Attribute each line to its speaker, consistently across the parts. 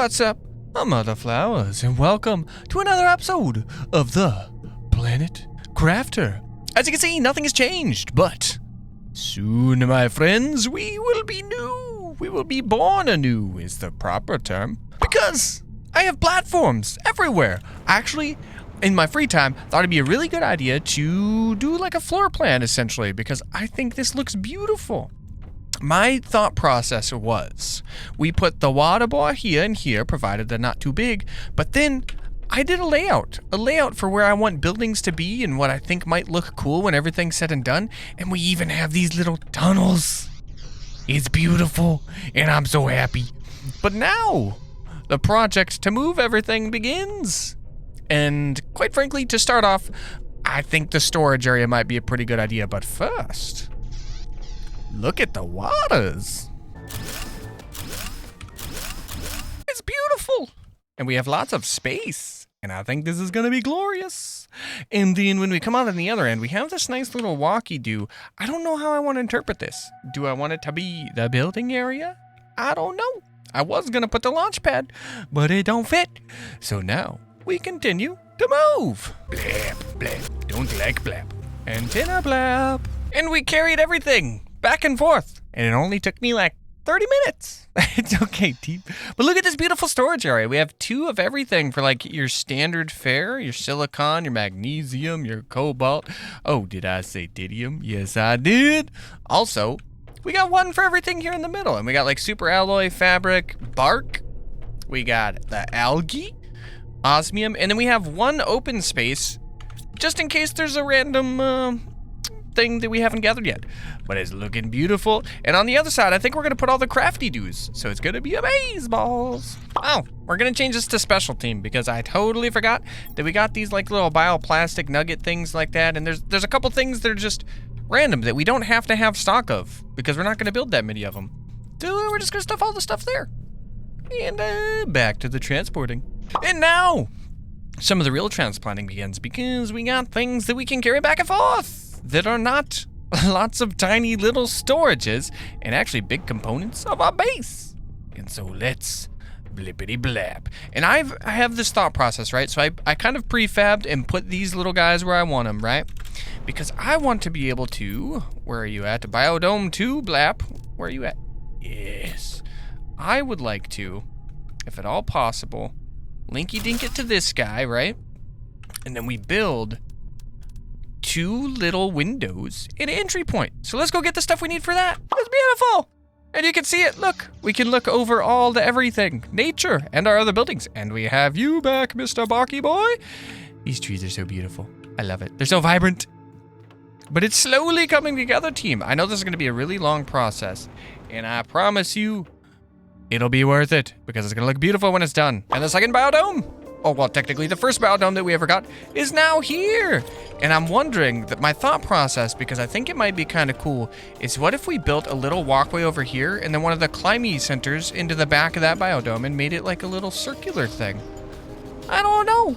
Speaker 1: What's up, mother flowers, and welcome to another episode of the Planet Crafter. As you can see, nothing has changed, but soon, my friends, we will be new. We will be born anew is the proper term, because I have platforms everywhere. Actually, in my free time, thought it'd be a really good idea to do like a floor plan, essentially, because I think this looks beautiful. My thought process was, we put the water bar here and here, provided they're not too big, but then I did a layout for where I want buildings to be and what I think might look cool when everything's said and done, and we even have these little tunnels. It's beautiful, and I'm so happy. But now, the project to move everything begins. And quite frankly, to start off, I think the storage area might be a pretty good idea, but first, look at the waters. It's beautiful. And we have lots of space. And I think this is going to be glorious. And then when we come out on the other end, we have this nice little walkie-do. I don't know how I want to interpret this. Do I want it to be the building area? I don't know. I was going to put the launch pad, but it don't fit. So now we continue to move. Blap, blap. Don't like blap. Antenna blap. And we carried everything back and forth, and it only took me like 30 minutes. It's okay, team. But look at this beautiful storage area. We have 2 of everything for like your standard fare, your silicon, your magnesium, your cobalt. Oh, did I say didium? Yes, I did. Also, we got 1 for everything here in the middle, and we got like super alloy fabric, bark. We got the algae, osmium, and then we have 1 open space just in case there's a random thing that we haven't gathered yet, but it's looking beautiful. And on the other side, I think we're gonna put all the crafty doos, so it's gonna be amazeballs. Oh, we're gonna change this to special team because I totally forgot that we got these like little bioplastic nugget things like that, and there's a couple things that are just random that we don't have to have stock of because we're not gonna build that many of them. So we're just gonna stuff all the stuff there. And back to the transporting. And now, some of the real transplanting begins because we got things that we can carry back and forth that are not lots of tiny little storages and actually big components of our base. And so let's blippity blap. And I have this thought process, right? So I kind of prefabbed and put these little guys where I want them, right? Because I want to be able to, where are you at? Biodome 2, blap. Where are you at? Yes. I would like to, if at all possible, linky dink it to this guy, right? And then we build 2 little windows and an entry point. So let's go get the stuff we need for that. It's beautiful. And you can see it. Look, we can look over all the everything, nature, and our other buildings. And we have you back, Mr. Barky Boy. These trees are so beautiful. I love it. They're so vibrant. But it's slowly coming together, team. I know this is going to be a really long process. And I promise you, it'll be worth it because it's going to look beautiful when it's done. And the second biodome, oh, well, technically the first biodome that we ever got is now here. And I'm wondering that my thought process, because I think it might be kind of cool, is what if we built a little walkway over here and then one of the climbing centers into the back of that biodome and made it like a little circular thing? I don't know.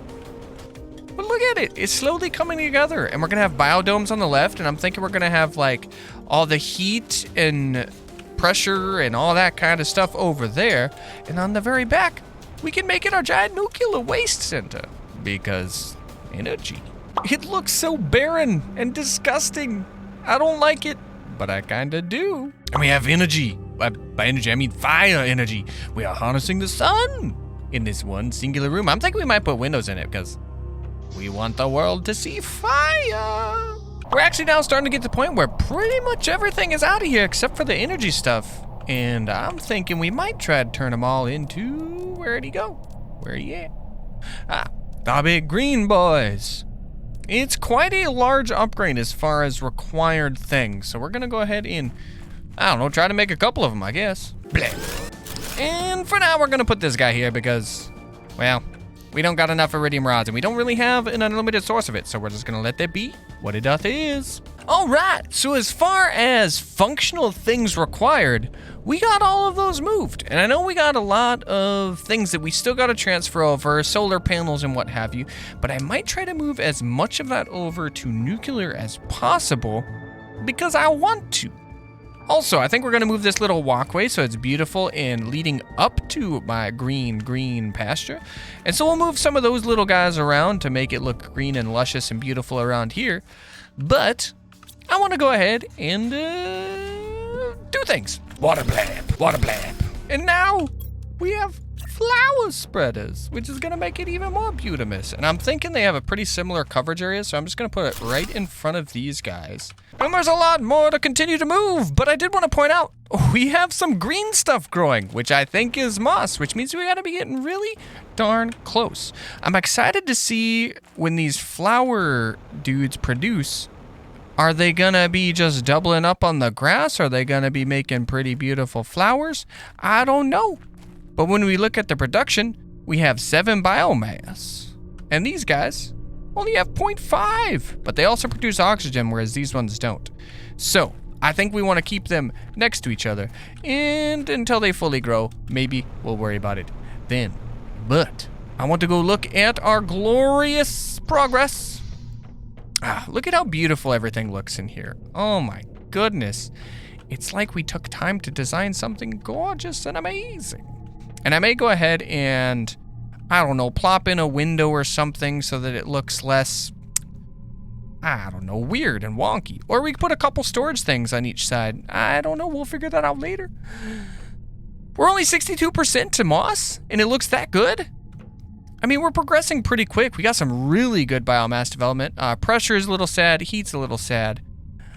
Speaker 1: But look at it. It's slowly coming together. And we're going to have biodomes on the left. And I'm thinking we're going to have like all the heat and pressure and all that kind of stuff over there. And on the very back, we can make it our giant nuclear waste center because energy. It looks so barren and disgusting. I don't like it, but I kind of do. And we have energy. By energy, I mean fire energy. We are harnessing the sun in this one singular room. I'm thinking we might put windows in it because we want the world to see fire. We're actually now starting to get to the point where pretty much everything is out of here except for the energy stuff. And I'm thinking we might try to turn them all into, where'd he go? Where he at? Ah, the big green boys. It's quite a large upgrade as far as required things. So we're gonna go ahead and, I don't know, try to make a couple of them, I guess. Blah. And for now, we're gonna put this guy here because, well, we don't got enough iridium rods and we don't really have an unlimited source of it. So we're just gonna let that be what it doth is. All right, so as far as functional things required, we got all of those moved. And I know we got a lot of things that we still got to transfer over, solar panels and what have you, but I might try to move as much of that over to nuclear as possible because I want to. Also, I think we're gonna move this little walkway so it's beautiful and leading up to my green pasture. And so we'll move some of those little guys around to make it look green and luscious and beautiful around here. But I wanna go ahead and do things. Water blab, water blab. And now we have flower spreaders, which is gonna make it even more beautimous. And I'm thinking they have a pretty similar coverage area, so I'm just gonna put it right in front of these guys. And there's a lot more to continue to move, but I did want to point out, we have some green stuff growing, which I think is moss, which means we gotta be getting really darn close. I'm excited to see when these flower dudes produce. Are they gonna be just doubling up on the grass? Are they gonna be making pretty beautiful flowers? I don't know. But when we look at the production, we have 7 biomass. And these guys only have 0.5, but they also produce oxygen, whereas these ones don't. So I think we want to keep them next to each other. And until they fully grow, maybe we'll worry about it then. But I want to go look at our glorious progress. Look at how beautiful everything looks in here. Oh my goodness. It's like we took time to design something gorgeous and amazing. And I may go ahead and, I don't know, plop in a window or something so that it looks less, I don't know, weird and wonky. Or we could put a couple storage things on each side. I don't know, we'll figure that out later. We're only 62% to moss, and it looks that good? I mean, we're progressing pretty quick. We got some really good biomass development. Pressure is a little sad, heat's a little sad,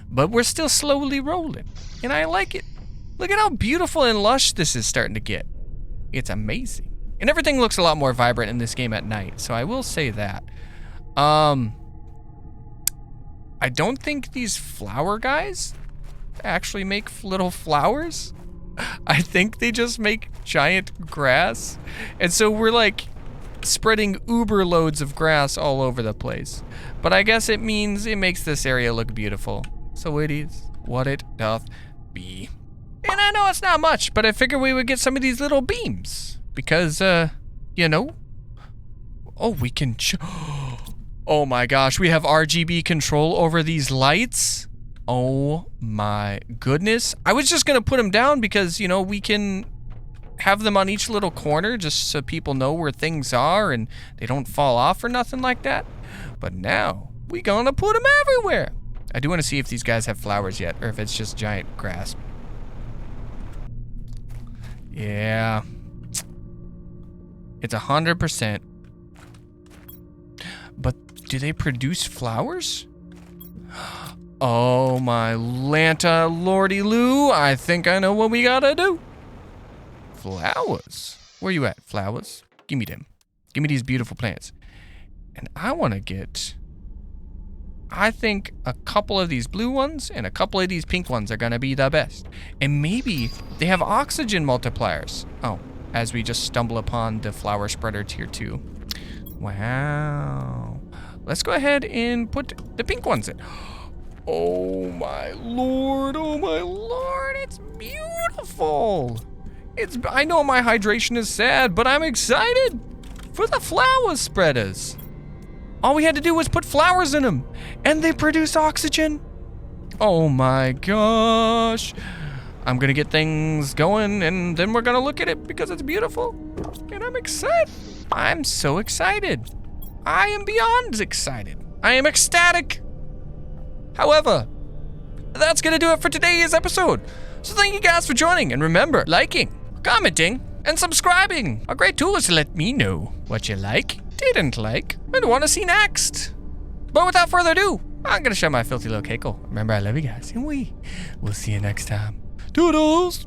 Speaker 1: but we're still slowly rolling, and I like it. Look at how beautiful and lush this is starting to get. It's amazing. And everything looks a lot more vibrant in this game at night, so I will say that. I don't think these flower guys actually make little flowers. I think they just make giant grass. And so we're like spreading uber loads of grass all over the place. But I guess it means it makes this area look beautiful. So it is what it doth be. And I know it's not much, but I figured we would get some of these little beams. Because, you know. Oh, we can... Oh my gosh, we have RGB control over these lights. Oh my goodness. I was just gonna put them down because, you know, we can have them on each little corner just so people know where things are and they don't fall off or nothing like that. But now, we gonna put them everywhere. I do want to see if these guys have flowers yet or if it's just giant grass. Yeah. It's 100%. But do they produce flowers? Oh my Lanta Lordy Lou, I think I know what we gotta do. Flowers? Where you at, flowers? Give me them. Give me these beautiful plants. And I want to get, I think a couple of these blue ones and a couple of these pink ones are gonna be the best. And maybe they have oxygen multipliers. Oh, as we just stumble upon the flower spreader tier 2. Wow. Let's go ahead and put the pink ones in. Oh my lord, it's beautiful. I know my hydration is sad, but I'm excited for the flower spreaders. All we had to do was put flowers in them, and they produce oxygen. Oh my gosh. I'm gonna get things going, and then we're gonna look at it because it's beautiful. And I'm excited. I'm so excited. I am beyond excited. I am ecstatic. However, that's gonna do it for today's episode. So thank you guys for joining, and remember, liking, commenting, and subscribing are great tools to let me know what you like, didn't like, and want to see next. But without further ado, I'm gonna share my filthy little cackle. Remember, I love you guys, and we'll see you next time. Toodles!